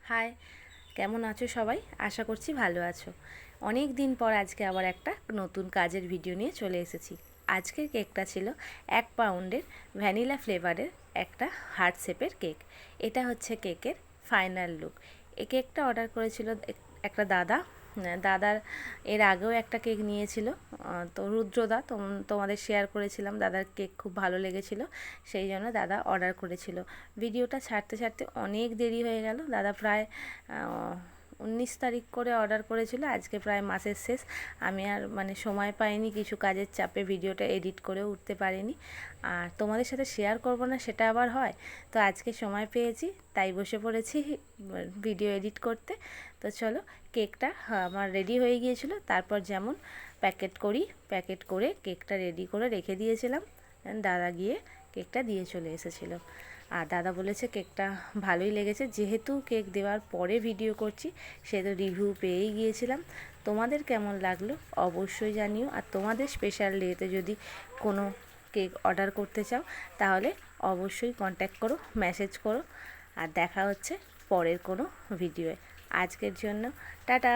High, কেমন আছো সবাই? আশা করছি ভালো আছো। অনেক দিন পর আজকে আবার একটা নতুন কাজের ভিডিও নিয়ে চলে এসেছি। আজকের কেকটা ছিল 1 পাউন্ডের ভ্যানিলা ফ্লেভারের একটা হার্ট শেপের কেক। এটা হচ্ছে কেকের ফাইনাল লুক। এই কেকটা অর্ডার করেছিল একটা দাদা। দাদার এর আগেও একটা কেক নিয়েছিল, তো রুদ্রদা তোমাদের শেয়ার করেছিলাম। দাদার কেক খুব ভালো লেগেছিল, সেই জন্য দাদা অর্ডার করেছিল। ভিডিওটা ছাড়তে ছাড়তে অনেক দেরি হয়ে গেল। দাদা প্রায় 19 তারিখ করে অর্ডার করেছিল, আজকে প্রায় মাসের শেষ। আমি আর সময় পাইনি, কিছু কাজের চাপে ভিডিওটা এডিট করেও উঠতে পারিনি। আর তোমাদের সাথে শেয়ার করব না সেটা আবার হয়। তো আজকে সময় পেয়েছি, তাই বসে পড়েছি ভিডিও এডিট করতে। তো চলো, কেকটা আমার রেডি হয়ে গিয়েছিল। তারপর যেমন প্যাকেট করে কেকটা রেডি করে রেখে দিয়েছিলাম। দাদা গিয়ে কেকটা দিয়ে চলে এসেছিলো। আর দাদা বলেছে কেকটা ভালোই লেগেছে। যেহেতু কেক দেওয়ার পরে ভিডিও করছি, সেহেতু রিভিউ পেয়েই গিয়েছিলাম। তোমাদের কেমন লাগলো অবশ্যই জানিও। আর তোমাদের স্পেশাল ডেতে যদি কোনো কেক অর্ডার করতে চাও, তাহলে অবশ্যই কন্ট্যাক্ট করো, মেসেজ করো। আর দেখা হচ্ছে পরের কোনো ভিডিওয়ে। আজকের জন্য টাটা।